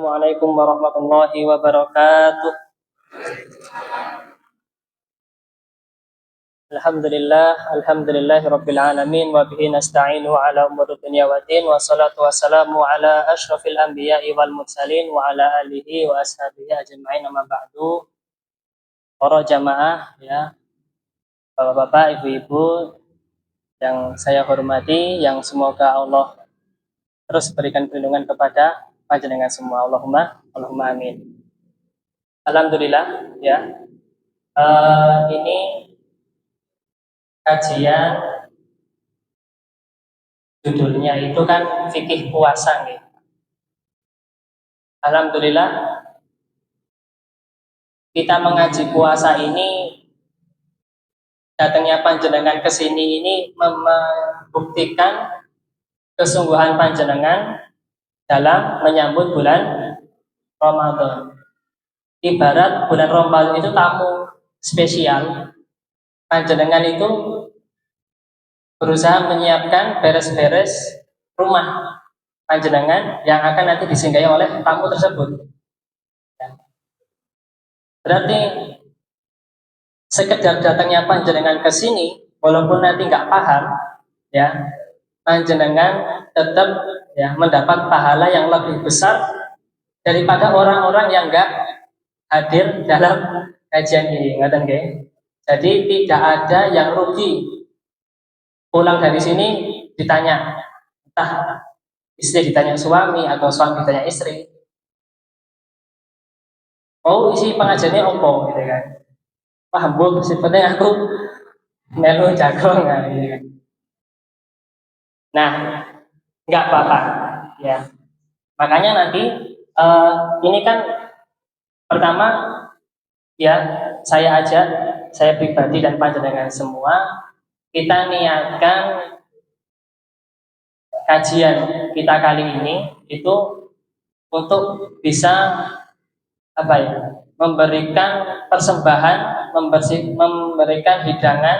Assalamualaikum warahmatullahi wabarakatuh. Alhamdulillahirabbil alamin wa bihi nasta'inu ala umuri dunya waddin wassalatu wassalamu ala asyrafil anbiya'i wal mursalin wa ala alihi wa ashabihi ajma'in amma ba'du. Para jamaah ya, Bapak-bapak, ibu-ibu yang saya hormati, yang semoga Allah terus berikan perlindungan kepada panjenengan semua. Allahumma amin. Alhamdulillah ya. Ini kajian judulnya itu kan fikih puasa nih. Alhamdulillah kita mengaji puasa ini, datangnya panjenengan ke sini ini membuktikan kesungguhan panjenengan dalam menyambut bulan Ramadan. Ibarat bulan Ramadan itu tamu spesial. Panjenengan itu berusaha menyiapkan beres-beres rumah panjenengan yang akan nanti disinggahi oleh tamu tersebut. Berarti sekedar datangnya panjenengan ke sini, walaupun nanti nggak paham, ya panjenengan tetap ya mendapat pahala yang lebih besar daripada orang-orang yang nggak hadir dalam kajian ini, ngaten nggih. Jadi tidak ada yang rugi. Pulang dari sini ditanya, entah istri ditanya suami atau suami ditanya istri, oh isi pengajiannya opo gitu kan. Paham bu, sebenarnya aku melu jago nggak gitu kan. Nah, nggak apa-apa ya. Makanya nanti ini kan pertama ya saya pribadi dan panjenengan semua, kita niatkan kajian kita kali ini itu untuk bisa memberikan persembahan, memberikan hidangan,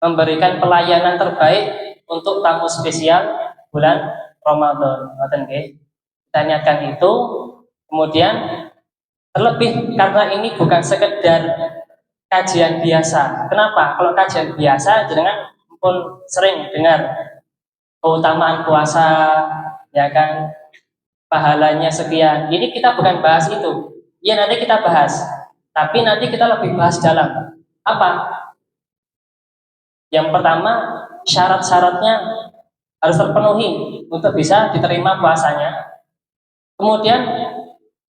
memberikan pelayanan terbaik untuk tamu spesial bulan Ramadan. Kita niatkan itu, kemudian terlebih karena ini bukan sekedar kajian biasa. Kenapa? Kalau kajian biasa, jangan pun sering dengar keutamaan puasa, ya kan, pahalanya sekian. Ini kita bukan bahas itu. Ya nanti kita bahas. Tapi nanti kita lebih bahas dalam. Apa? Yang pertama, syarat-syaratnya harus terpenuhi untuk bisa diterima puasanya. Kemudian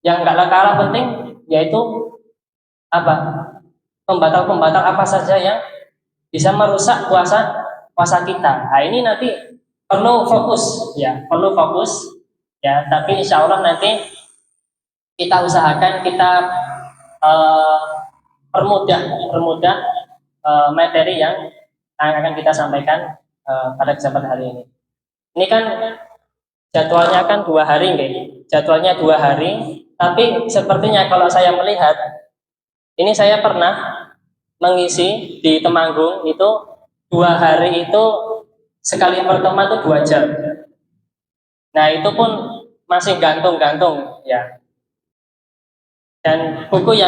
yang nggak kalah penting yaitu pembatal-pembatal apa saja yang bisa merusak puasa kita. Nah ini nanti perlu fokus ya. Tapi insya Allah nanti kita usahakan kita permudah materi yang akan kita sampaikan pada kesempatan hari ini. Ini kan jadwalnya kan 2 hari, jadwalnya 2 hari. Tapi sepertinya kalau saya melihat, ini saya pernah mengisi di Temanggung itu 2 hari itu sekali pertemuan itu 2 jam. Nah itu pun masih gantung-gantung ya. Dan buku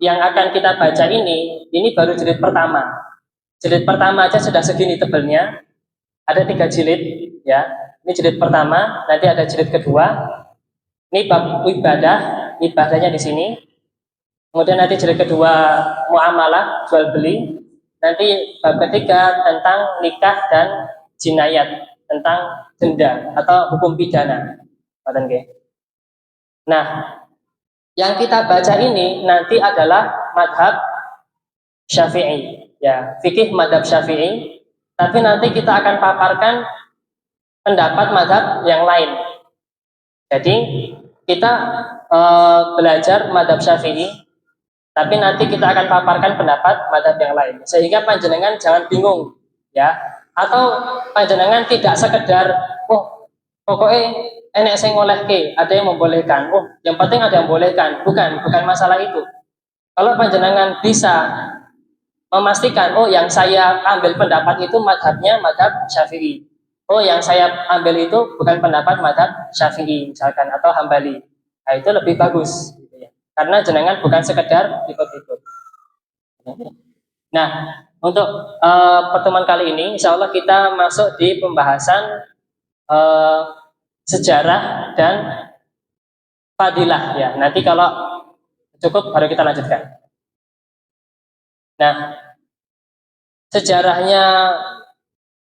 yang akan kita baca ini baru jilid pertama. Jilid pertama aja sudah segini tebelnya. Ada 3 jilid ya. Ini jilid pertama, nanti ada jilid kedua. Ini bab ibadahnya di sini. Kemudian nanti jilid kedua muamalah, jual beli. Nanti bab ketiga tentang nikah dan jinayat, tentang denda atau hukum pidana. Nah, yang kita baca ini nanti adalah madhab Syafi'i, ya, fikih madhab Syafi'i. Tapi nanti kita akan paparkan pendapat madhab yang lain. Jadi kita belajar madhab Syafi'i, tapi nanti kita akan paparkan pendapat madhab yang lain, sehingga panjenengan jangan bingung, ya. Atau panjenengan tidak sekedar, pokoknya enek sing ngolehke, ada yang membolehkan. Yang penting ada yang membolehkan. Bukan masalah itu. Kalau panjenengan bisa memastikan, yang saya ambil pendapat itu madhabnya madhab Syafi'i. oh yang saya ambil itu bukan pendapat madzhab Syafi'i misalkan atau Hambali. Nah, itu lebih bagus gitu ya. Karena jenengan bukan sekedar ikut-ikut. Nah, untuk pertemuan kali ini insya Allah kita masuk di pembahasan eh, sejarah dan fadilah ya. Nanti kalau cukup baru kita lanjutkan. Nah, sejarahnya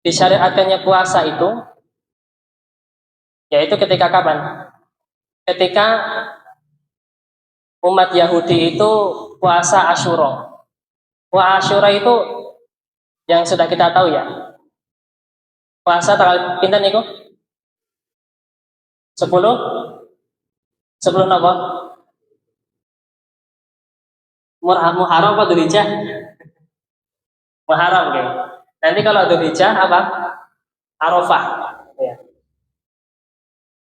disyariatkannya puasa itu yaitu ketika kapan? Ketika umat Yahudi itu puasa Asyura. Puasa Asyura itu yang sudah kita tahu ya. Puasa tanggal pinten niku? 10 10 apa? Muharram apa Dzulhijjah? Muharram gitu. Nanti kalau Dzulhijjah apa? Arafah. Ya.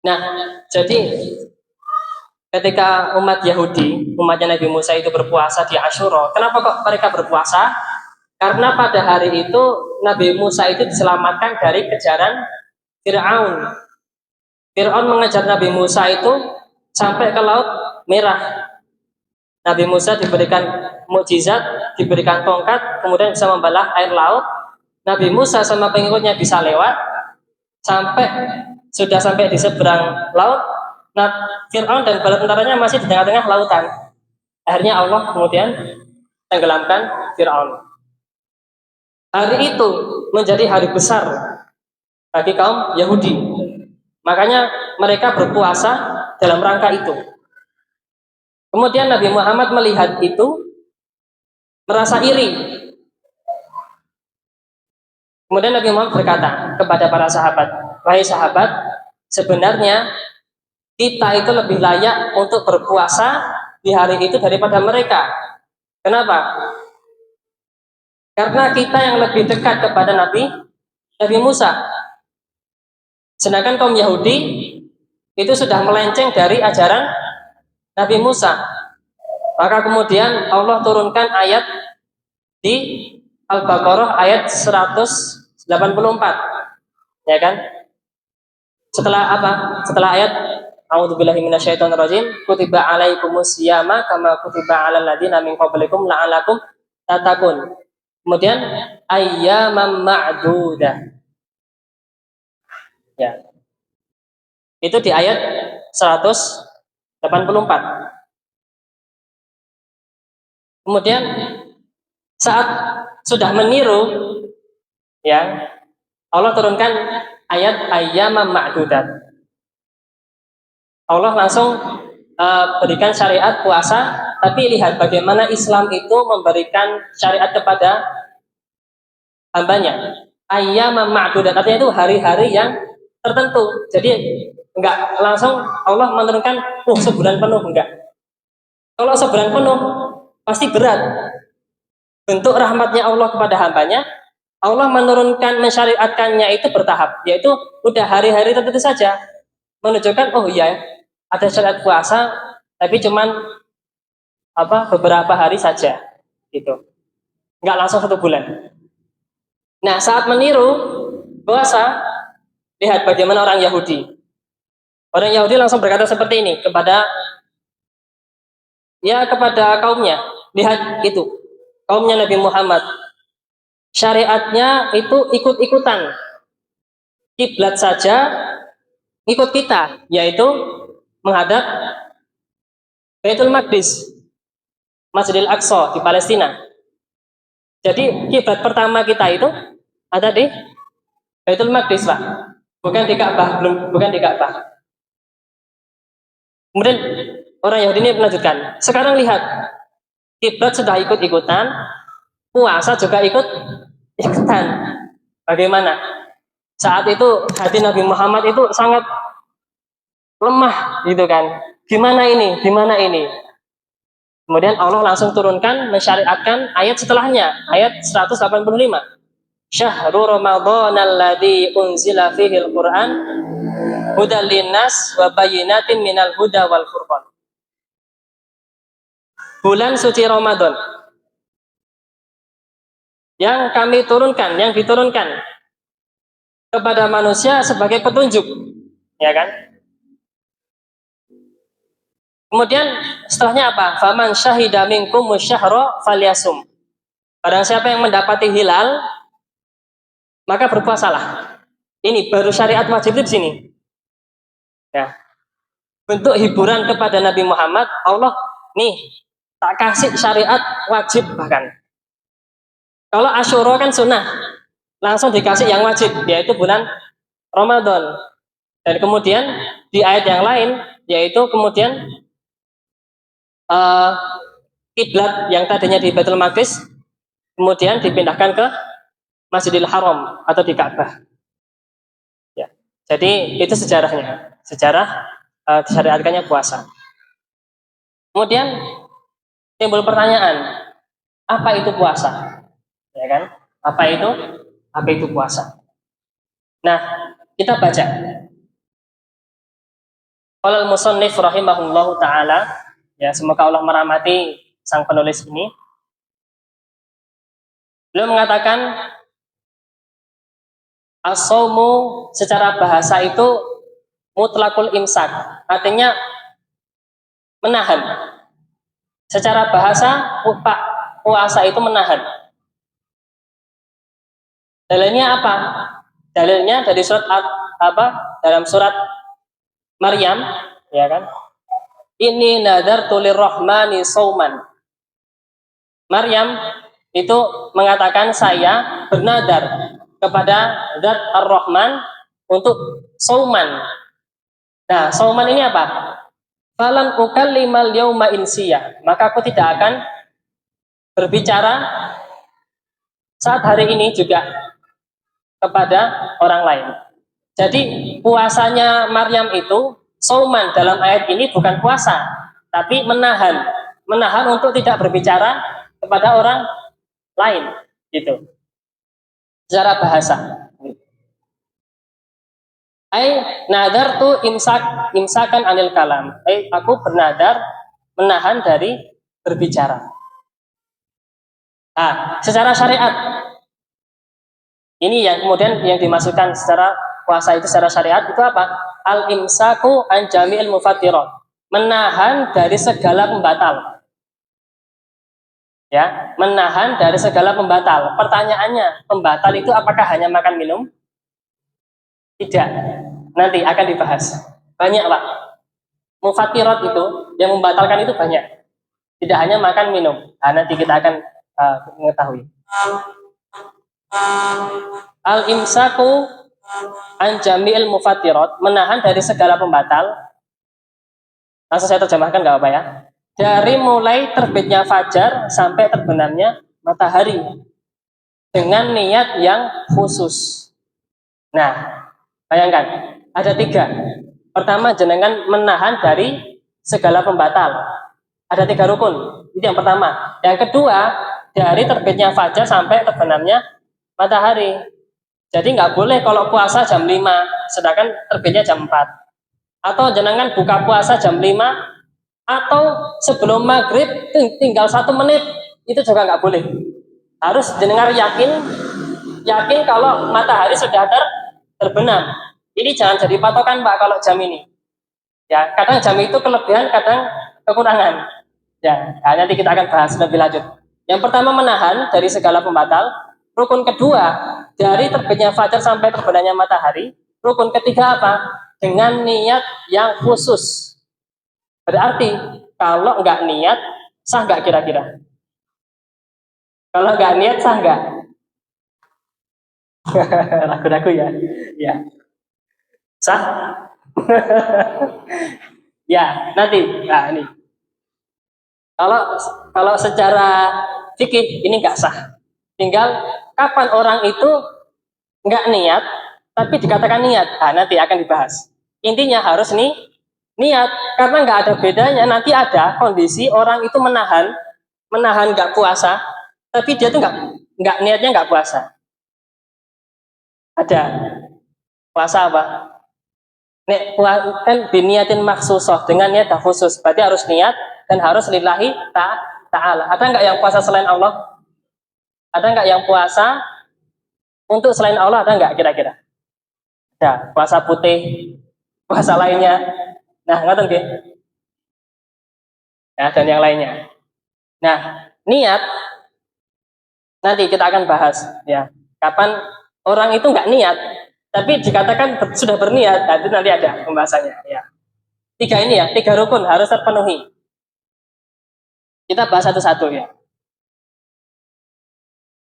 Nah, jadi ketika umat Yahudi, umatnya Nabi Musa itu berpuasa di Asyura, kenapa kok mereka berpuasa? Karena pada hari itu Nabi Musa itu diselamatkan dari kejaran Fir'aun. Fir'aun mengejar Nabi Musa itu sampai ke Laut Merah. Nabi Musa diberikan mukjizat, diberikan tongkat, kemudian bisa membelah air laut. Nabi Musa sama pengikutnya bisa lewat sampai sudah sampai di seberang laut. Nah, Fir'aun dan bala tentaranya masih di tengah-tengah lautan. Akhirnya Allah kemudian tenggelamkan Fir'aun. Hari itu menjadi hari besar bagi kaum Yahudi. Makanya mereka berpuasa dalam rangka itu. Kemudian Nabi Muhammad melihat itu, merasa iri. Kemudian Nabi Muhammad berkata kepada para sahabat, wahai sahabat, sebenarnya kita itu lebih layak untuk berpuasa di hari itu daripada mereka. Kenapa? Karena kita yang lebih dekat kepada Nabi Musa. Sedangkan kaum Yahudi itu sudah melenceng dari ajaran Nabi Musa. Maka kemudian Allah turunkan ayat di Al-Baqarah ayat 184. Ya kan? Setelah apa? Setelah ayat A'udzubillahi minasyaitonirrajim, kutiba alaikumus syiyama kama kutiba alal ladzina min qablikum la'alakum tattaqun. Kemudian ayyamam ma'dudah. Ya. Itu di ayat 184. Kemudian saat sudah meniru ya, Allah turunkan ayat ayyamam ma'dudat. Allah langsung berikan syariat puasa, tapi lihat bagaimana Islam itu memberikan syariat kepada hambanya. Ayyamam ma'dudat artinya itu hari-hari yang tertentu. Jadi enggak langsung Allah menurunkan sebulan penuh, enggak. Kalau sebulan penuh pasti berat. Bentuk rahmatnya Allah kepada hambanya, Allah menurunkan mensyariatkannya itu bertahap, yaitu udah hari-hari tertentu saja, menunjukkan oh iya ada syariat puasa, tapi cuman beberapa hari saja, gitu, nggak langsung 1 bulan. Nah saat meniru puasa, lihat bagaimana orang Yahudi. Orang Yahudi langsung berkata seperti ini kepada kaumnya. Lihat itu kaumnya Nabi Muhammad. Syariatnya itu ikut-ikutan. Kiblat saja ikut kita, yaitu menghadap Baitul Maqdis, Masjidil Aqsa di Palestina. Jadi kiblat pertama kita itu ada di Baitul Maqdis, Pak. Bukan di Ka'bah, bukan di Ka'bah. Kemudian orang Yahudi ini melanjutkan. Sekarang lihat, kiblat sudah ikut-ikutan, puasa juga ikut-ikutan. Bagaimana? Saat itu hati Nabi Muhammad itu sangat lemah gitu kan. Gimana ini? Gimana ini? Kemudian Allah langsung turunkan mensyariatkan ayat setelahnya, ayat 185. Syahrul Ramadan alladzi unzila fihi al-Qur'an hudal linnas wa bayyinatin minal huda wal furqan. Bulan suci Ramadan yang kami turunkan, yang diturunkan kepada manusia sebagai petunjuk, ya kan? Kemudian setelahnya apa? Faman syahida minkum syahra falyasum. Barang siapa yang mendapati hilal, maka berpuasalah. Ini baru syariat wajib di sini. Ya. Bentuk hiburan kepada Nabi Muhammad, Allah nih tak kasih syariat wajib bahkan. Kalau Asyura kan sunnah, langsung dikasih yang wajib, yaitu bulan Ramadan. Dan kemudian di ayat yang lain, yaitu kemudian kiblat yang tadinya di Baitul Maqdis kemudian dipindahkan ke Masjidil Haram atau di Ka'bah. Ya. Jadi itu sejarahnya, sejarah disyariatkannya puasa. Kemudian timbul pertanyaan, apa itu puasa? Ya kan? Apa itu? Apa itu puasa? Nah, kita baca. Qala al-musannif rahimahullahu taala, ya semoga Allah merahmati sang penulis ini. Beliau mengatakan as-shaumu secara bahasa itu mutlaqul imsak, artinya menahan. Secara bahasa puasa itu menahan. Dalilnya apa? Dalilnya dari surat dalam surat Maryam, ya kan? Ini nadartu lirrahmani sauman. Maryam itu mengatakan saya bernadar kepada Zat Ar-Rahman untuk sauman. Nah, sauman ini apa? Falan ukallimal yauma insiya. Maka aku tidak akan berbicara saat hari ini juga kepada orang lain. Jadi puasanya Maryam itu sauman dalam ayat ini bukan puasa, tapi menahan untuk tidak berbicara kepada orang lain, gitu. Secara bahasa. Nadartu imsakan anil kalam. Aku bernadar menahan dari berbicara. Secara syariat ini yang kemudian yang dimasukkan secara puasa itu secara syariat itu apa? Al-imsaku an jami'il mufattirat. Menahan dari segala pembatal. Ya, menahan dari segala pembatal. Pertanyaannya, pembatal itu apakah hanya makan minum? Tidak. Nanti akan dibahas. Banyak, Pak. Mufattirat itu yang membatalkan itu banyak. Tidak hanya makan minum. Nanti kita akan mengetahui. Al-imsaku an jami'il mufattirat, menahan dari segala pembatal. Langsung saya terjemahkan nggak apa ya? Dari mulai terbitnya fajar sampai terbenamnya matahari dengan niat yang khusus. Nah, bayangkan ada 3. Pertama, jenengan menahan dari segala pembatal. Ada 3 rukun. Itu yang pertama. Yang kedua, dari terbitnya fajar sampai terbenamnya matahari. Jadi nggak boleh kalau puasa jam 5, sedangkan terbitnya jam 4. Atau jenengan buka puasa jam 5, atau sebelum maghrib tinggal 1 menit, itu juga nggak boleh. Harus jenengan yakin kalau matahari sudah terbenam. Ini jangan jadi patokan, Pak, kalau jam ini. Ya, kadang jam itu kelebihan, kadang kekurangan. Ya, nanti kita akan bahas lebih lanjut. Yang pertama, menahan dari segala pembatal. Rukun kedua, dari terbitnya fajar sampai terbenamnya matahari. Rukun ketiga apa? Dengan niat yang khusus. Berarti kalau nggak niat, sah nggak kira-kira? Kalau nggak niat, sah nggak? Ragu-ragu ya. Ya. Sah? Ya, nanti. Nah, ini. Kalau secara fikih ini nggak sah. Tinggal kapan orang itu nggak niat, tapi dikatakan niat. Nanti akan dibahas. Intinya harus niat, karena nggak ada bedanya. Nanti ada kondisi orang itu menahan nggak puasa, tapi dia tuh nggak niatnya nggak puasa. Ada puasa apa? Nek kan biniatin maksusoh, dengan niat khusus. Berarti harus niat dan harus lillahi ta'ala. Ada nggak yang puasa selain Allah? Ada nggak yang puasa untuk selain Allah? Ada nggak kira-kira? ada puasa putih, puasa lainnya. Nah, ngoten nggih. Ya, dan yang lainnya. Nah, niat nanti kita akan bahas ya. Kapan orang itu nggak niat, tapi dikatakan sudah berniat, nah, itu nanti ada pembahasannya ya. Tiga ini ya, tiga rukun harus terpenuhi. Kita bahas satu-satu ya.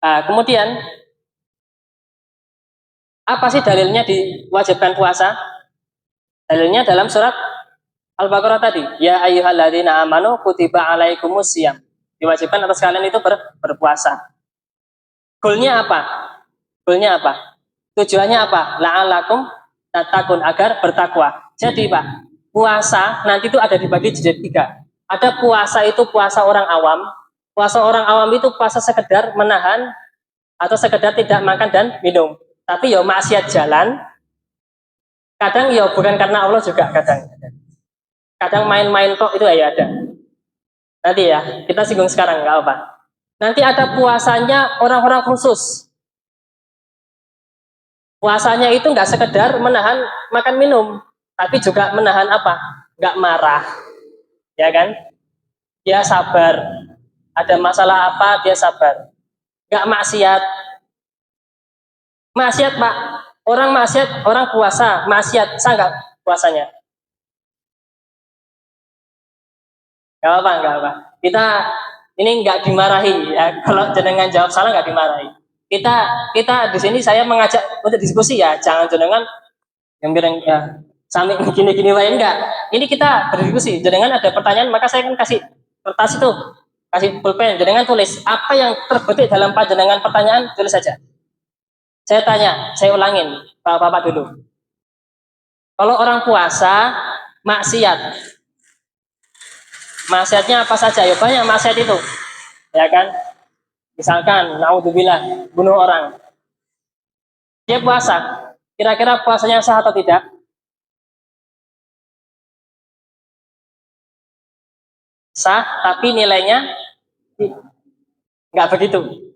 Nah, kemudian apa sih dalilnya diwajibkan puasa? Dalilnya dalam surat Al-Baqarah tadi. Ya ayyuhalladzina amanu kutiba alaikumusiyam. Diwajibkan atas kalian itu berpuasa. Goalnya apa? Goalnya apa? Tujuannya apa? La'alakum tatakun, agar bertakwa. Jadi Pak, puasa nanti itu ada dibagi jadi tiga. Ada puasa itu puasa orang awam. Puasa orang awam itu puasa sekedar menahan atau sekedar tidak makan dan minum. Tapi ya maksiat jalan. Kadang ya bukan karena Allah juga kadang. Kadang main-main kok itu ya ada. Nanti ya, kita singgung sekarang nggak apa. Nanti ada puasanya orang-orang khusus. Puasanya itu nggak sekedar menahan makan minum, tapi juga menahan apa? Nggak marah, ya kan? Dia sabar. Ada masalah apa, dia sabar. Nggak maksiat. Maksiat Pak. Orang maksiat, orang puasa, maksiat, sah nggak puasanya? Nggak apa, nggak apa. Kita ini nggak dimarahi ya. Kalau jenengan jawab salah nggak dimarahi. Kita di sini saya mengajak untuk diskusi ya. Jangan jenengan yang bilang ya sampai gini-gini wae enggak. Ini kita berdiskusi. Jenengan ada pertanyaan maka saya akan kasih kertas itu, kasih pulpen. Jenengan tulis apa yang terbetik dalam panjenengan pertanyaan, tulis saja. Saya tanya, saya ulangin, Bapak-bapak dulu. Kalau orang puasa maksiat, maksiatnya apa saja? Ya banyak maksiat itu, ya kan? Misalkan, naudzubillah, bunuh orang. Dia puasa, kira-kira puasanya sah atau tidak? Sah, tapi nilainya nggak begitu.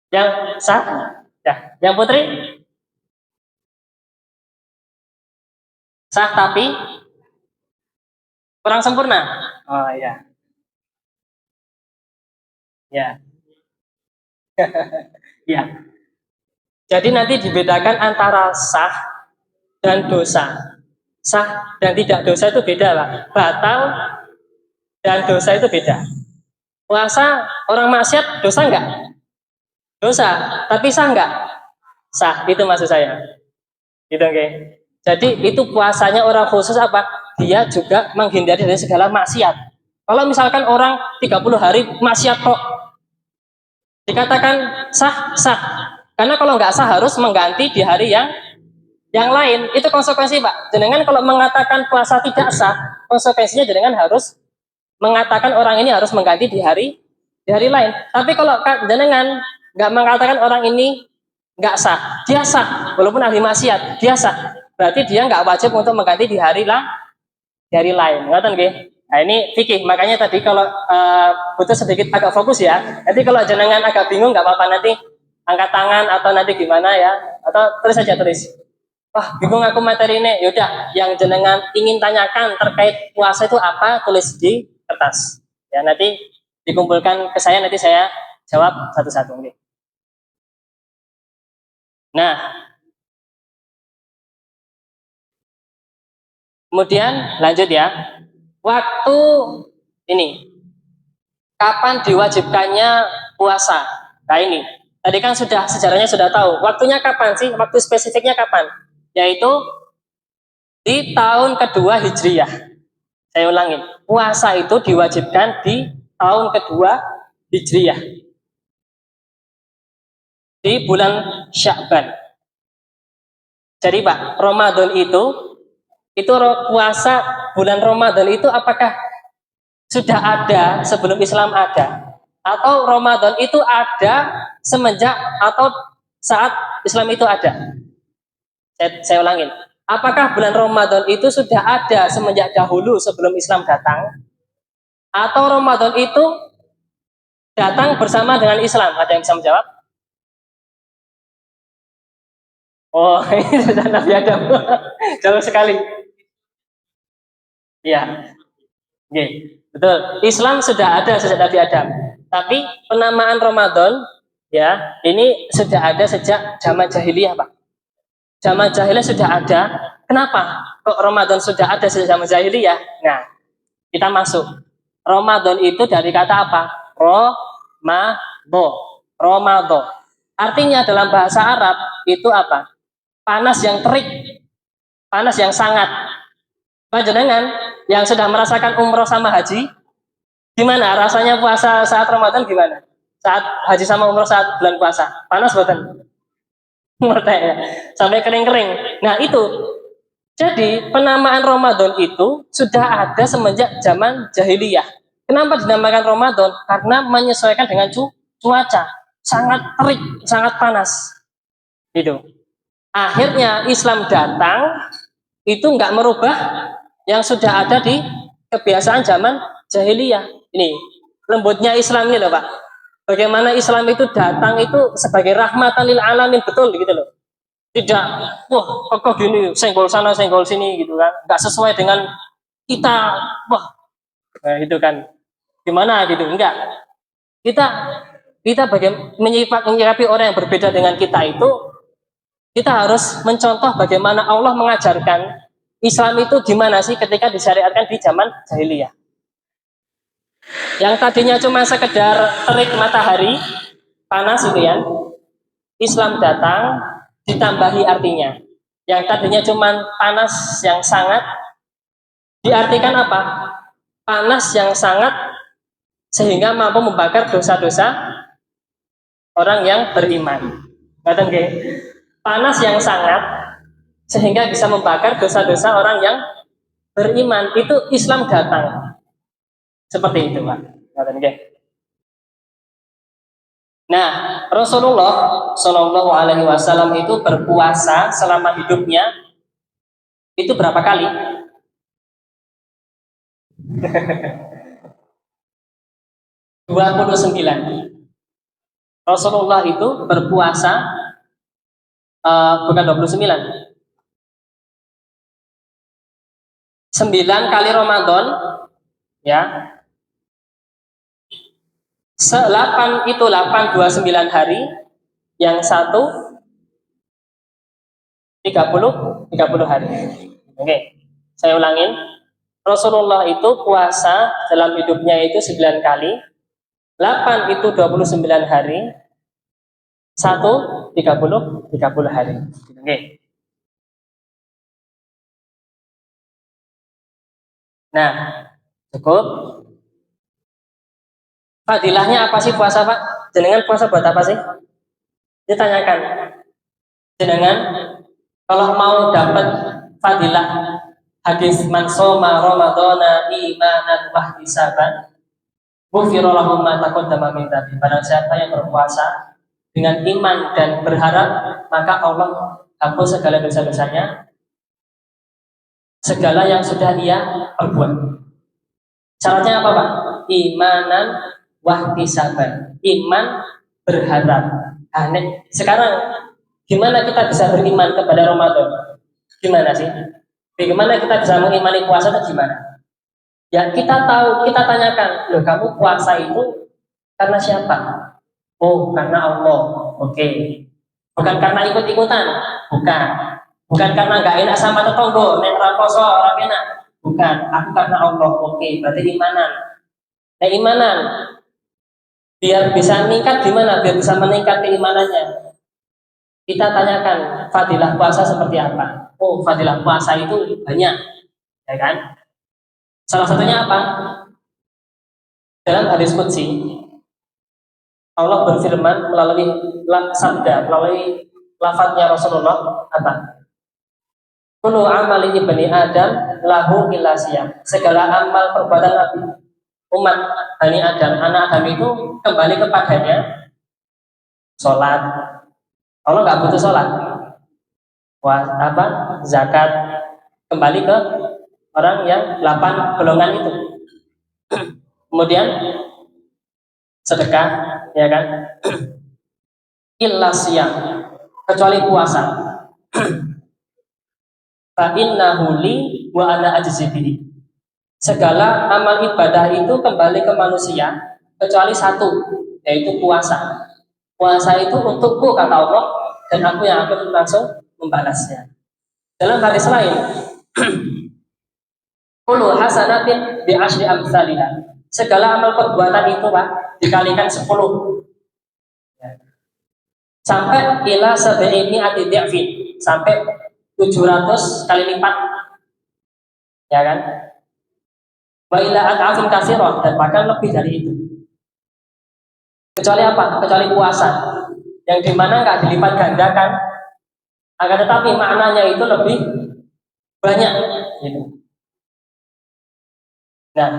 Yang sah, ya. Yang putri sah tapi kurang sempurna. Oh ya, ya, ya. Jadi nanti dibedakan antara sah dan dosa. Sah dan tidak dosa itu beda lah. Batal dan dosa itu beda. Puasa orang maksiat dosa enggak? Dosa, tapi sah enggak? Sah, itu maksud saya. Gitu oke. Okay? Jadi itu puasanya orang khusus apa? Dia juga menghindari dari segala maksiat. Kalau misalkan orang 30 hari maksiat kok dikatakan sah, sah. Karena kalau nggak sah harus mengganti di hari yang lain. Itu konsekuensi Pak. Jenengan kalau mengatakan puasa tidak sah, konsekuensinya jenengan harus mengatakan orang ini harus mengganti di hari lain. Tapi kalau jenengan nggak mengatakan orang ini nggak sah, dia sah, walaupun ahli maksiat, dia sah. Berarti dia nggak wajib untuk mengganti di hari lain. Ngerti nggih? Nah ini fikih. Makanya tadi kalau butuh sedikit agak fokus ya. Nanti kalau jenengan agak bingung nggak apa-apa, nanti angkat tangan atau nanti gimana ya, atau tulis saja tulis. Wah bingung aku materi ini. Yaudah, yang jenengan ingin tanyakan terkait puasa itu apa, tulis di kertas. Ya nanti dikumpulkan ke saya, nanti saya jawab satu-satu. Nah, kemudian lanjut ya. Waktu ini, kapan diwajibkannya puasa? Nah ini, tadi kan sudah sejarahnya sudah tahu. Waktunya kapan sih? Waktu spesifiknya kapan? Yaitu di tahun kedua Hijriyah. Saya ulangin, puasa itu diwajibkan di tahun kedua Hijriyah. Di bulan Sya'ban. Jadi Pak, Ramadan itu puasa bulan Ramadan itu apakah sudah ada sebelum Islam ada? Atau Ramadan itu ada semenjak atau saat Islam itu ada? Saya ulangin. Apakah bulan Ramadan itu sudah ada semenjak dahulu sebelum Islam datang? Atau Ramadan itu datang bersama dengan Islam? Ada yang bisa menjawab? Oh, ini sudah Nabi Adam. Jauh sekali. Iya, oke. Betul. Islam sudah ada sejak Nabi Adam. Tapi penamaan Ramadan ya, ini sudah ada sejak zaman jahiliyah, Pak. Zaman jahiliyah sudah ada. Kenapa? Kok Ramadan sudah ada sejak zaman jahiliyah? Nah, kita masuk. Ramadan itu dari kata apa? Romado. Romado. Artinya dalam bahasa Arab itu apa? Panas yang terik, panas yang sangat. Panjenengan yang sudah merasakan umroh sama haji, gimana rasanya puasa saat Ramadan gimana? Saat haji sama umroh saat bulan puasa, panas buatan? Ya. Sampai kering-kering. Nah itu, jadi penamaan Ramadan itu sudah ada semenjak zaman jahiliyah. Kenapa dinamakan Ramadan? Karena menyesuaikan dengan cuaca, sangat terik, sangat panas. Gitu. Akhirnya Islam datang itu nggak merubah yang sudah ada di kebiasaan zaman jahiliyah. Ini lembutnya Islam ini loh Pak. Bagaimana Islam itu datang itu sebagai rahmatan lil alamin, betul gitu loh. Tidak, wah kok gini, senggol sana senggol sini gitu kan. Nggak sesuai dengan kita, wah nah, itu kan gimana gitu, enggak. Kita kita bagaimana menyikapi orang yang berbeda dengan kita itu, kita harus mencontoh bagaimana Allah mengajarkan Islam itu gimana sih ketika disyariatkan di zaman jahiliyah. Yang tadinya cuma sekedar terik matahari, panas itu ya, Islam datang ditambahi artinya. Yang tadinya cuma panas yang sangat, diartikan apa? Panas yang sangat sehingga mampu membakar dosa-dosa orang yang beriman. Ngaten nggih? Panas yang sangat sehingga bisa membakar dosa-dosa orang yang beriman. Itu Islam datang. Seperti itu, Pak. Ngaten nggih? Nah, Rasulullah Shallallahu Alaihi Wasallam itu berpuasa selama hidupnya itu berapa kali? 29. Rasulullah itu berpuasa bukan 29. 9 kali Ramadan ya. 8 itu 8 29 hari, yang satu 30 hari. Oke, saya ulangin. Rasulullah itu puasa dalam hidupnya itu 9 kali, 8 itu 29 hari, satu 30 hari. Oke. Nah, cukup. Fadilahnya apa sih puasa, Pak? Jenengan puasa buat apa sih? Ditanyakan. Jenengan kalau mau dapat fadilah hadis man shoma ramadhana imanan wa ihtisaban ghufira lahu ma taqaddama min dhanbi. Barang siapa yang berpuasa dengan iman dan berharap, maka Allah hapus segala dosa-dosanya, segala yang sudah ia perbuat. Syaratnya apa, Pak? Imanan wahtisaban, iman berharap. Aneh. Sekarang gimana kita bisa beriman kepada Ramadan? Gimana sih? Bagaimana kita bisa mengimani puasa itu gimana? Ya kita tahu, kita tanyakan, loh kamu puasa itu karena siapa? Oh karena Allah. Oke. Bukan karena ikut-ikutan, bukan. Bukan karena nggak enak sama tetangga, nek raposo orang enak. Bukan. Aku karena Allah. Oke. Berarti imanan. Nah imanan biar bisa meningkat gimana? Biar bisa meningkat keimanannya. Kita tanyakan fadilah puasa seperti apa? Oh, fadilah puasa itu banyak, ya kan? Salah satunya apa? Dalam hadis qudsi, Allah berfirman melalui sabda, melalui lafadznya Rasulullah apa? Kullu amali ibni Adam lahu illa siyam. Segala amal perbuatan Nabi umat Bani Adam, anak Adam itu kembali kepadanya sholat. Allah nggak butuh sholat. Wah, apa? Zakat kembali ke orang yang 8 golongan itu. Kemudian sedekah, ya kan? Illa siyam, kecuali puasa. fa innahu li wa ana ajzi bihi. Segala amal ibadah itu kembali ke manusia kecuali satu, yaitu puasa. Puasa itu untukku kata Allah, dan aku yang akan langsung membalasnya. Dalam hadis lain, kullu hasanatin bi asyri amsalihha. Segala amal perbuatan itu Pak dikalikan 10. Sampai ila sab'ini ati di'fin, sampai 700 kali lipat. Ya kan? Wa ila at'afin katsirah, dan bahkan lebih dari itu. Kecuali apa? Kecuali puasa, yang dimana nggak dilipat gandakan, akan tetapi maknanya itu lebih banyak. Gitu. Nah,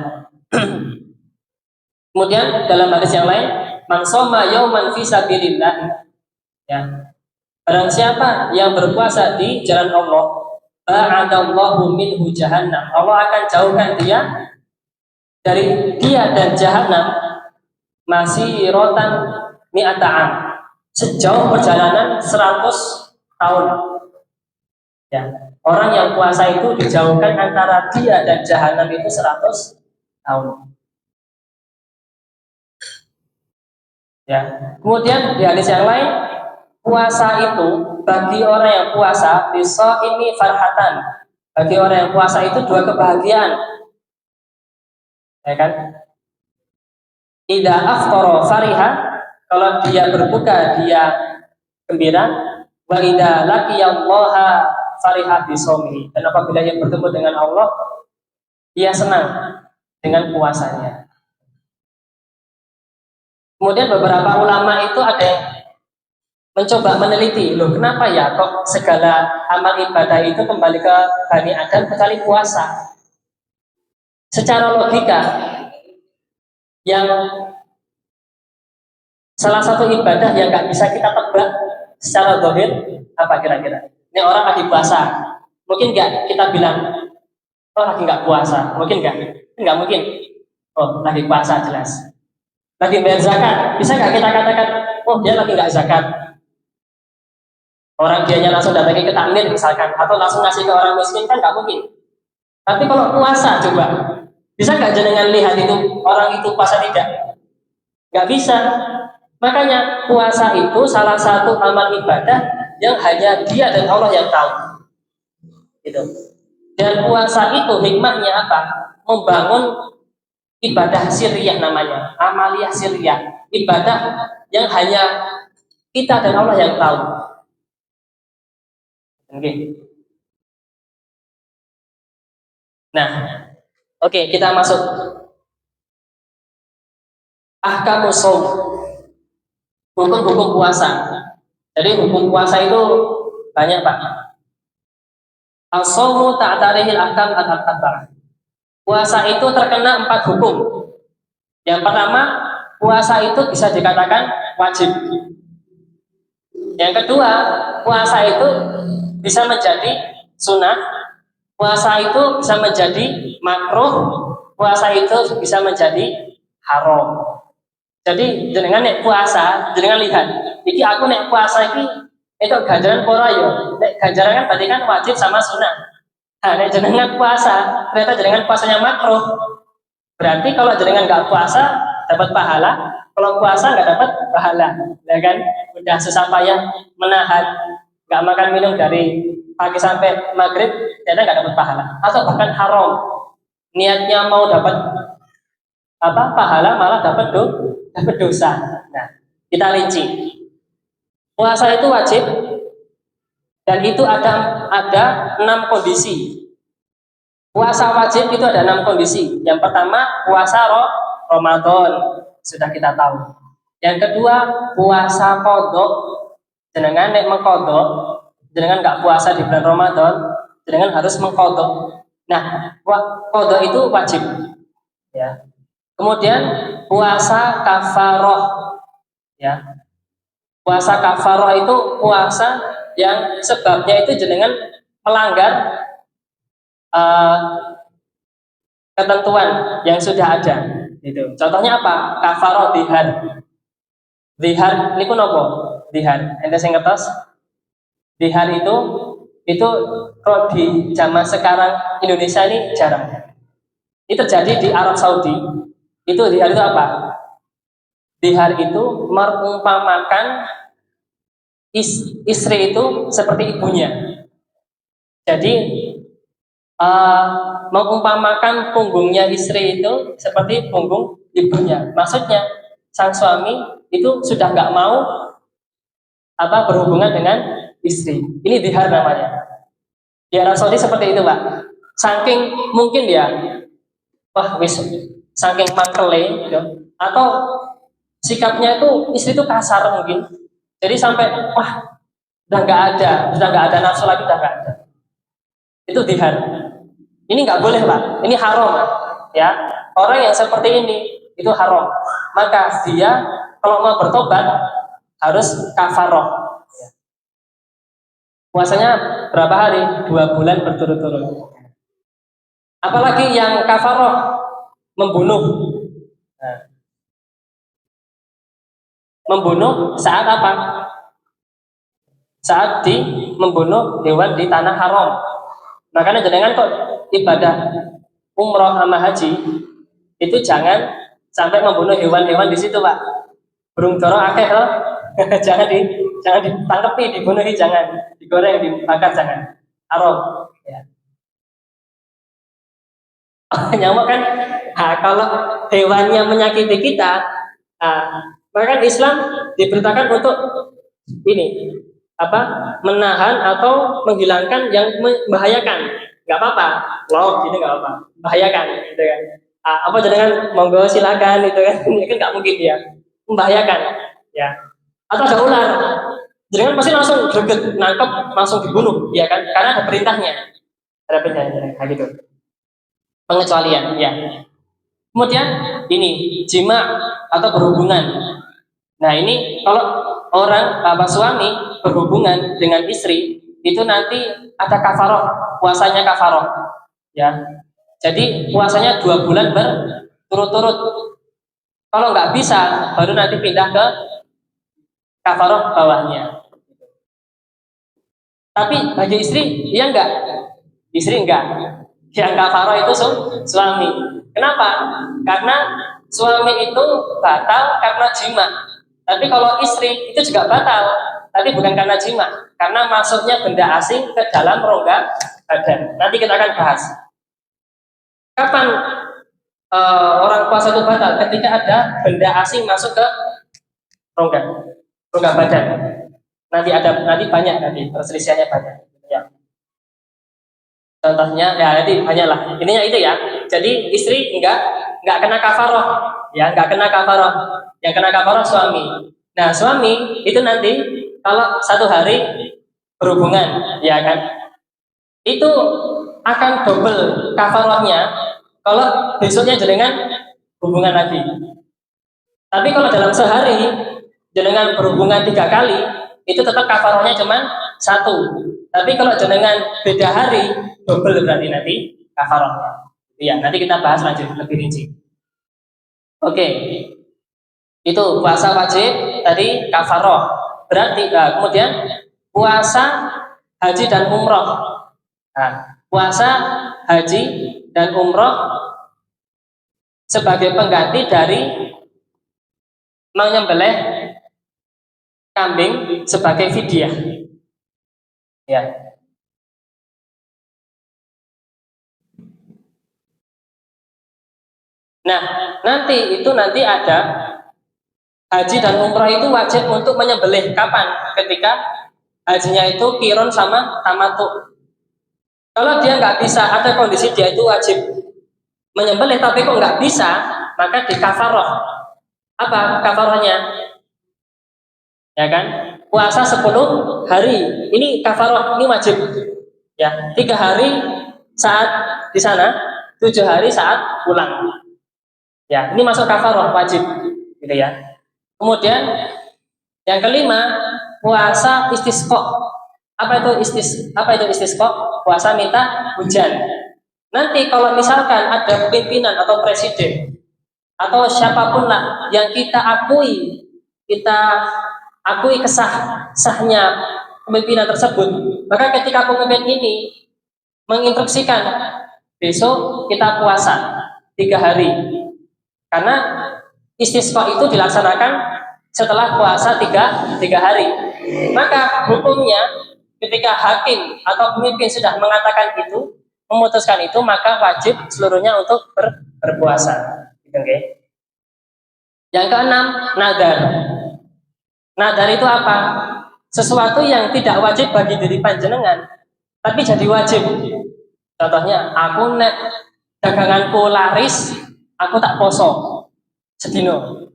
kemudian dalam hadis yang lain, man shoma yauman fi sabilillah, ya. Barang siapa yang berpuasa di jalan Allah, ba'adallahu minhu jahannam. Allah akan jauhkan dia dari dia dan jahannam masih rotan mi'ata'am, sejauh perjalanan 100 tahun. Ya. Orang yang puasa itu dijauhkan antara dia dan jahanam itu 100 tahun. Ya. Kemudian di hadis yang lain, puasa itu bagi orang yang puasa bisa ini farhatan. Bagi orang yang puasa itu 2 kebahagiaan. Ya kan? Idza aftara fariha, kalau dia berbuka dia gembira, wa idza laqiyallaha fariha bisawmi, dan apabila dia bertemu dengan Allah dia senang dengan puasanya. Kemudian beberapa ulama itu ada yang mencoba meneliti, loh kenapa ya kok segala amal ibadah itu kembali ke Bani Adam kecuali puasa? Secara logika, yang salah satu ibadah yang nggak bisa kita tebak secara zahir apa kira-kira? Ini orang lagi puasa, mungkin nggak kita bilang, oh lagi nggak puasa, mungkin nggak mungkin. Oh lagi puasa jelas. Lagi bayar zakat, bisa nggak kita katakan, oh dia lagi nggak zakat? Orang dianya langsung datangi ke takmir misalkan, atau langsung ngasih ke orang miskin, kan nggak mungkin. Tapi kalau puasa coba, bisa nggak jenengan lihat itu orang itu puasa tidak? Nggak bisa. Makanya puasa itu salah satu amal ibadah yang hanya dia dan Allah yang tahu. Gitu. Dan puasa itu hikmahnya apa? Membangun ibadah sirriyah namanya, amaliyah sirriyah, ibadah yang hanya kita dan Allah yang tahu. Oke. Nah, oke, kita masuk ahkamus shaum, hukum-hukum puasa. Jadi hukum puasa itu banyak Pak. As-shaumu ta'tarihil ahkam al-arba'ah. Puasa itu terkena 4 hukum. Yang pertama, puasa itu bisa dikatakan wajib. Yang kedua, puasa itu bisa menjadi sunnah. Puasa itu bisa menjadi makruh. Puasa itu bisa menjadi haram. Jadi jenengan nek puasa, jenengan lihat, iki aku nek puasa iki itu ganjaran ora yo. Nek ganjaran kan berarti kan wajib sama sunnah. Nah, nek jenengan puasa, ternyata jenengan puasanya makruh. Berarti kalau jenengan nggak puasa dapat pahala, kalau puasa nggak dapat pahala, ya kan? Udah susah payah menahan, nggak makan minum dari pagi sampai maghrib, ternyata nggak dapat pahala, atau bahkan haram. Niatnya mau dapat pahala, malah dapat dosa. Nah, kita rinci. Puasa itu wajib, dan itu ada 6 kondisi. Puasa wajib itu ada 6 kondisi. Yang pertama, puasa Ramadan, sudah kita tahu. Yang kedua, puasa qadha. Jenengan nek mengqadha, jenengan nggak puasa di bulan Ramadan, jenengan harus mengqadha. Nah, qadha itu wajib. Ya. Kemudian puasa kafaroh, ya. Puasa kafaroh itu puasa yang sebabnya itu jenengan melanggar ketentuan yang sudah ada. Gitu. Contohnya apa? Kafaroh dihar. Dihar niku napa? Dihar. Ente sing ngertos? Dihar itu kalau di zaman sekarang Indonesia ini jarang. Ini terjadi di Arab Saudi. Itu dihar itu apa? Dihar itu mengumpamakan istri itu seperti ibunya. Jadi mengumpamakan punggungnya istri itu seperti punggung ibunya. Maksudnya sang suami itu sudah nggak mau berhubungan dengan istri. Ini dihar namanya. Di Arab Saudi seperti itu, Pak. Saking mungkin ya, saking mangkele gitu. Atau sikapnya itu istri itu kasar mungkin. Jadi sampai udah nggak ada nafsu lagi, udah nggak ada. Itu dihar. Ini nggak boleh, Pak. Ini haram, ya. Orang yang seperti ini itu haram. Maka dia kalau mau bertobat harus kafaroh. Puasanya berapa hari? 2 bulan berturut-turut. Apalagi yang kafaroh membunuh. Nah, membunuh saat apa? Saat membunuh hewan di tanah haram. Makanya jangan kok ibadah umroh sama haji itu jangan sampai membunuh hewan-hewan di situ, Pak. Burung doro akeh loh. jangan ditangkepi, dibunuhi, jangan digoreng, dibakar, jangan. Haram. Ya. Nyamuk kan, kalau hewannya menyakiti kita, maka Islam diberitakan untuk ini menahan atau menghilangkan yang membahayakan. Nggak apa-apa, loh gitu nggak apa-apa, membahayakan gitu kan. Jangan monggo silakan itu kan, ini kan nggak mungkin ya, membahayakan ya. Atau ada ular, jangan pasti langsung greget, nangkep, langsung dibunuh, ya kan? Karena ada perintahnya, gitu. Pengecualian, ya. Kemudian ini jima atau berhubungan. Nah ini kalau orang suami berhubungan dengan istri itu nanti ada kafaroh, puasanya kafaroh, ya. Jadi puasanya 2 bulan berturut-turut. Kalau nggak bisa, baru nanti pindah ke kafaroh bawahnya. Tapi bagi istri, iya enggak? Istri enggak. Yang kafaroh itu suami. Kenapa? Karena suami itu batal karena jima. Tapi kalau istri itu juga batal, tapi bukan karena jima, karena masuknya benda asing ke dalam rongga badan. Nanti kita akan bahas. Kapan orang puasa itu batal? Ketika ada benda asing masuk ke rongga badan. Nanti banyak perselisihannya banyak. Ya. Contohnya ya nanti banyak lah. Intinya itu ya. Jadi istri enggak kena kafaroh, ya enggak kena kafaroh. Yang kena kafaroh suami. Nah suami itu nanti kalau 1 hari berhubungan, ya kan, itu akan double kafarohnya kalau besoknya jenengan hubungan lagi. Tapi kalau dalam sehari jenengan berhubungan 3 kali, itu tetap kafarohnya cuma 1. Tapi kalau jenengan beda hari, double berarti nanti kafarohnya. Iya, nanti kita bahas lanjut lebih rinci. Oke. Itu puasa wajib tadi kafaroh. Berarti kemudian puasa haji dan umroh. Nah, puasa haji dan umroh sebagai pengganti dari menyembelih kambing sebagai fidyah. Ya. Nah, nanti ada haji dan umroh itu wajib untuk menyembelih kapan? Ketika hajinya itu qiron sama tamattu. Kalau dia nggak bisa, ada kondisi dia itu wajib menyembelih tapi kok nggak bisa, maka di kafaroh. Apa kafarohnya? Ya kan? Puasa 10 hari. Ini kafaroh, ini wajib. Ya, 3 hari saat di sana, 7 hari saat pulang. Ya, ini masuk kafaroh wajib, gitu ya. Kemudian yang kelima, puasa istisqa. Apa itu istisqa? Puasa minta hujan. Nanti kalau misalkan ada pimpinan atau presiden atau siapapun lah yang kita akui sahnya kepemimpinan tersebut, maka ketika pemimpin ini menginstruksikan besok kita puasa 3 hari, karena istisqa itu dilaksanakan setelah puasa tiga hari, maka hukumnya ketika hakim atau pemimpin sudah mengatakan itu, memutuskan itu, maka wajib seluruhnya untuk berpuasa. Okay. Yang keenam, nadar. Nadar itu apa? Sesuatu yang tidak wajib bagi diri panjenengan, tapi jadi wajib. Contohnya, aku nek daganganku laris, aku tak poso sedino.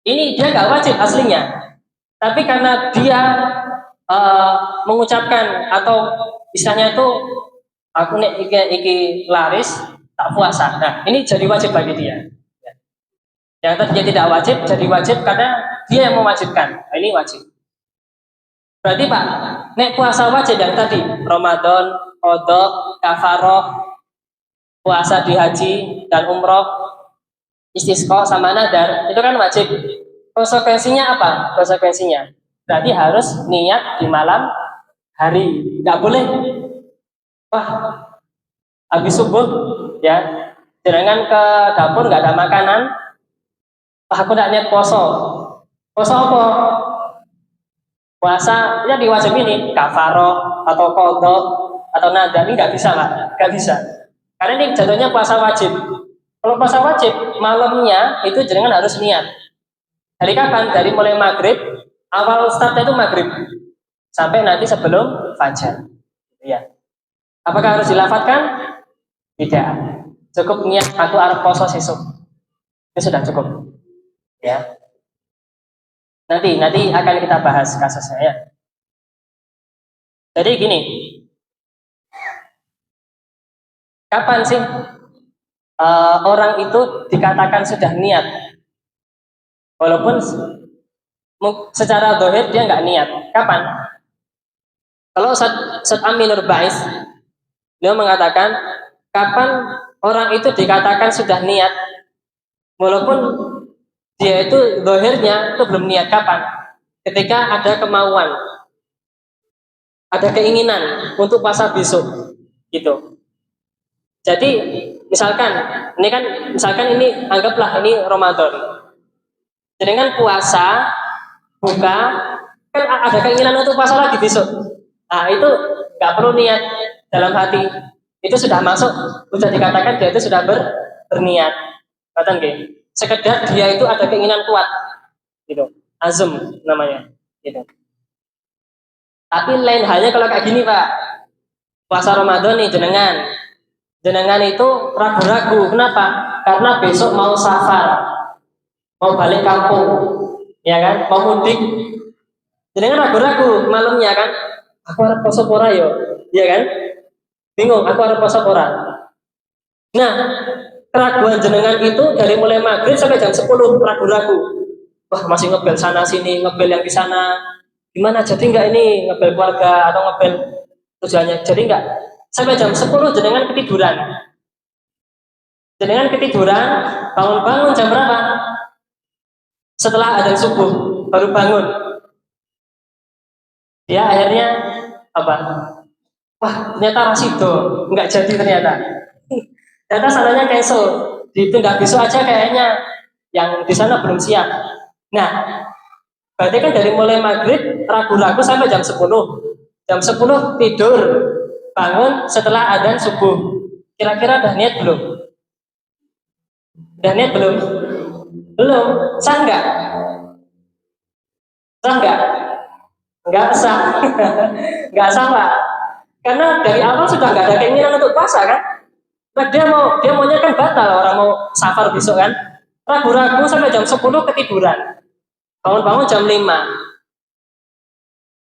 Ini dia nggak wajib aslinya, tapi karena dia mengucapkan atau istilahnya itu aku nek iki laris tak puasa. Nah, ini jadi wajib bagi dia. Yang tadinya tidak wajib jadi wajib karena dia yang mewajibkan. Nah, ini wajib. Berarti Pak, nek puasa wajib yang tadi Ramadan, qadha, kafaroh, puasa di haji dan umroh, istisqa sama nadar, itu kan wajib. Konsekuensinya apa? Konsekuensinya berarti harus niat di malam hari. Nggak boleh wah habis subuh ya jangan ke dapur nggak ada makanan, wah aku nggak niat poso. Poso apa? Puasa ya diwajib ini kafaroh atau qadha atau nadar, ini nggak bisa Pak, nggak bisa. Karena ini jatuhnya puasa wajib. Kalau puasa wajib malamnya itu jenengan harus niat. Dari kapan? Dari mulai maghrib, awal startnya itu maghrib sampai nanti sebelum fajar. Ya. Apakah harus dilafadzkan? Tidak. Cukup niat aku arep poso sesuk. Itu sudah cukup. Ya. Nanti akan kita bahas kasusnya ya. Jadi gini, kapan sih orang itu dikatakan sudah niat, walaupun secara dohir dia nggak niat? Kapan? Kalau Ustaz Aminur Bais, beliau mengatakan kapan orang itu dikatakan sudah niat, walaupun dia itu dohirnya itu belum niat. Kapan? Ketika ada kemauan, ada keinginan untuk puasa besok, gitu. Jadi misalkan ini anggaplah ini Ramadan, jadi kan puasa buka kan ada keinginan untuk puasa lagi besok. Nah itu nggak perlu niat dalam hati, itu sudah masuk, sudah dikatakan dia itu sudah berniat. Katakan gini, sekedar dia itu ada keinginan kuat, gitu, azm namanya, gitu. Tapi lain halnya kalau kayak gini Pak, puasa Ramadan nih jenengan itu ragu-ragu. Kenapa? Karena besok mau safar, mau balik kampung, ya kan, mau mudik. Jenengan ragu-ragu malamnya kan, aku harus poso pora yo, ya kan? Bingung, aku harus poso pora. Nah, keraguan jenengan itu dari mulai maghrib sampai jam 10 ragu-ragu. Wah, masih ngebel sana sini, ngebel yang di sana. Gimana, jadi nggak ini ngebel keluarga atau ngebel tujuannya? Jadi nggak. Sampai jam 10 jenengan ketiduran. Bangun-bangun jam berapa? Setelah adzan subuh baru bangun. Dia akhirnya apa? Wah, ternyata rasido, nggak jadi ternyata. Ternyata sananya cancel. Ditunda besok aja kayaknya, yang di sana belum siap. Nah, berarti kan dari mulai maghrib ragu-ragu sampai jam 10. Jam 10 tidur, bangun setelah adzan subuh. Kira-kira udah niat belum? Udah niat belum? Belum. Sah nggak? Sah nggak? Nggak sah. Nggak sah Pak. Karena dari awal sudah nggak ada keinginan untuk puasa kan? Nah, dia maunya kan batal, orang mau safar besok kan? Ragu-ragu sampai jam 10 ketiduran. Bangun-bangun jam 5.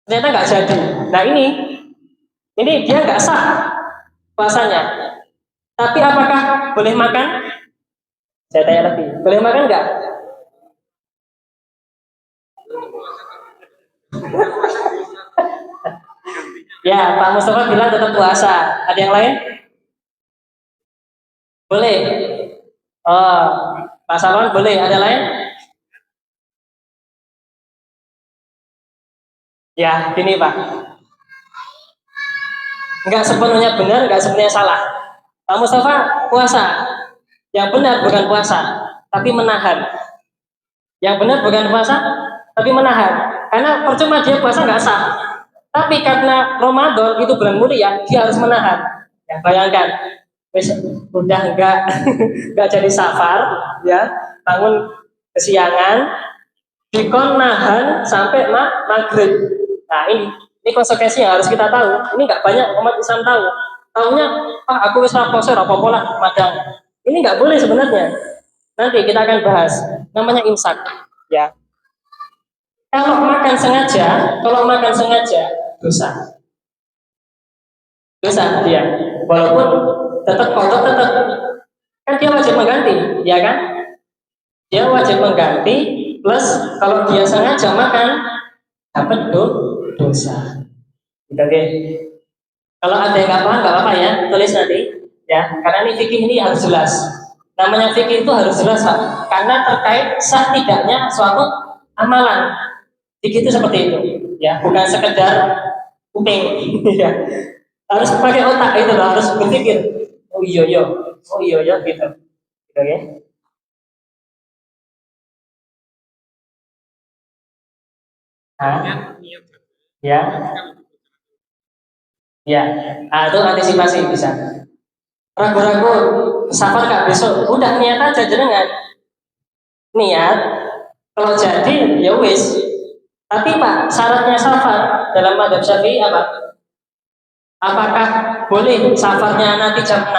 Ternyata nggak jadi. Nah ini dia nggak sah puasanya. Tapi apakah boleh makan? Saya tanya lagi, boleh makan nggak? Ya, Pak Mustafa bilang tetap puasa. Ada yang lain? Boleh. Oh, Pak Salman boleh. Ada lain? Ya, gini Pak, nggak sepenuhnya benar, nggak sepenuhnya salah. Pak Mustafa puasa, yang benar bukan puasa, tapi menahan. Yang benar bukan puasa, tapi menahan. Karena percuma dia puasa nggak sah. Tapi karena Ramadan itu bulan mulia, dia harus menahan. Ya, bayangkan, wis udah nggak nggak jadi safar, ya bangun kesiangan, dikon nahan sampai maghrib. Nah ini konsekuensi yang harus kita tahu. Ini nggak banyak umat Islam tahu. Tahunya, aku wis raposo, rapopo lah, madang. Ini nggak boleh sebenarnya. Nanti kita akan bahas. Namanya imsak. Ya. Kalau makan sengaja dosa. Dosa dia. Walaupun tetap kodok tetap kan dia wajib mengganti, ya kan? Dia wajib mengganti plus kalau dia sengaja makan dapat dosa. Oke. Kalau ada yang nggak paham nggak apa-apa ya, tulis nanti ya. Karena ini fikih ini harus jelas. Namanya fikih itu harus jelas Pak. Karena terkait sah tidaknya suatu amalan. Fikih itu seperti itu, ya, bukan sekedar kuping, ya. Harus pakai otak itu loh, harus berpikir. Oh iya iya, oh iya iya gitu. Gitu ya. Nah, ya, ya. Ah, itu antisipasi bisa. Ragu-ragu safar nggak besok, udah niat aja jenengan. Niat, kalau jadi ya wis. Tapi Pak, syaratnya safar dalam madzhab Syafi'i apa? Apakah boleh safarnya nanti jam 6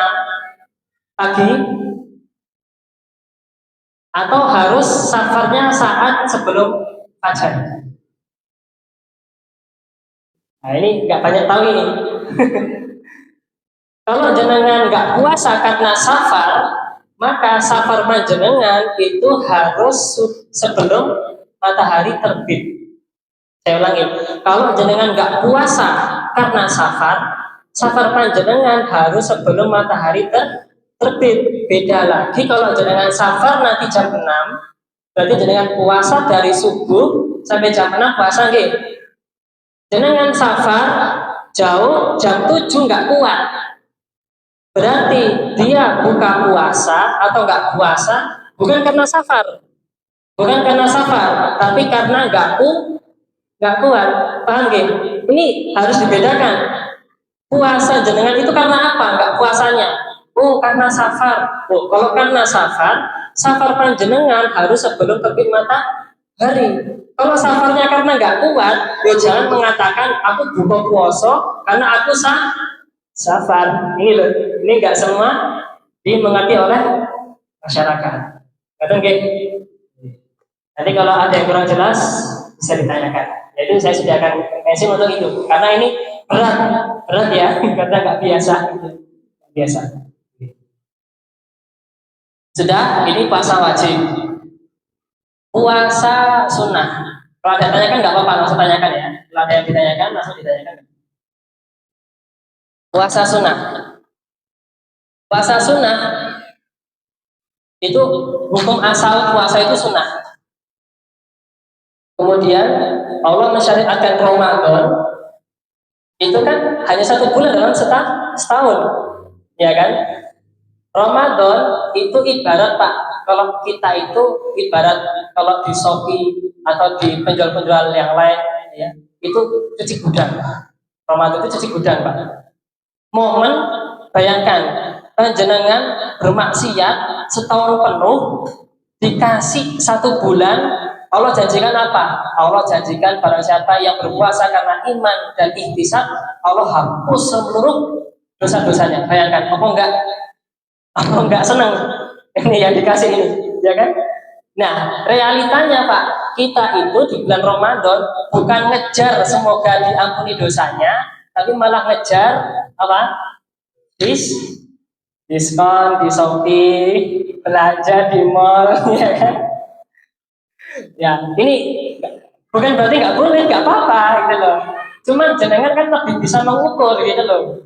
pagi atau harus safarnya saat sebelum fajar? Nah ini nggak banyak tahu ini. Kalau jenengan nggak puasa karena safar, maka safar panjenengan itu harus sebelum matahari terbit. Saya ulangi, kalau jenengan nggak puasa karena safar, safar panjenengan harus sebelum matahari terbit. Beda lagi kalau jenengan safar nanti jam 6, berarti jenengan puasa dari subuh sampai jam 6 puasa nggih. Jenengan safar jauh jam 7 nggak kuat. Berarti dia buka puasa atau nggak puasa bukan karena safar, bukan karena safar, tapi karena nggak kuat. Paham gak? Ini harus dibedakan. Puasa jenengan itu karena apa? Nggak puasanya. Oh karena safar. Oh kalau karena safar, safar panjenengan harus sebelum terbit matahari. Kalau safarnya karena nggak kuat, ya jangan mengatakan aku buka puasa karena aku safar. Ini loh, ini nggak semua dimengerti oleh masyarakat. Betul nggak? Nanti kalau ada yang kurang jelas bisa ditanyakan. Jadi saya sediakan mention untuk itu karena ini berat ya karena nggak biasa. Biasa. Sudah, ini puasa wajib. Puasa sunnah. Kalau ada tanyakan nggak apa-apa, langsung tanyakan ya. Kalau ada yang ditanyakan, langsung ditanyakan. Puasa sunnah. Puasa sunnah itu hukum asal puasa itu sunnah. Kemudian Allah mensyariatkan Ramadan itu kan hanya 1 bulan dalam setahun, ya kan? Ramadan itu ibarat Pak, kalau kita itu ibarat kalau di Shopee atau di penjual-penjual yang lain, ya, itu cuci gudang. Ramadan itu cuci gudang Pak. Momen bayangkan panjenengan bermaksiat setahun penuh dikasih 1 bulan. Allah janjikan apa? Allah janjikan barang siapa yang berpuasa karena iman dan ihtisab, Allah hapus seluruh dosa-dosanya. Bayangkan, apa enggak senang ini yang dikasih ini, ya kan? Nah, realitanya Pak, kita itu di bulan Ramadan bukan ngejar semoga diampuni dosanya, tapi malah ngejar apa? Diskon di Shopee, belanja di mall, ya kan? Ya, ini bukan berarti nggak boleh, nggak apa-apa gitu loh. Cuman jenengan kan lebih bisa mengukur gitu loh.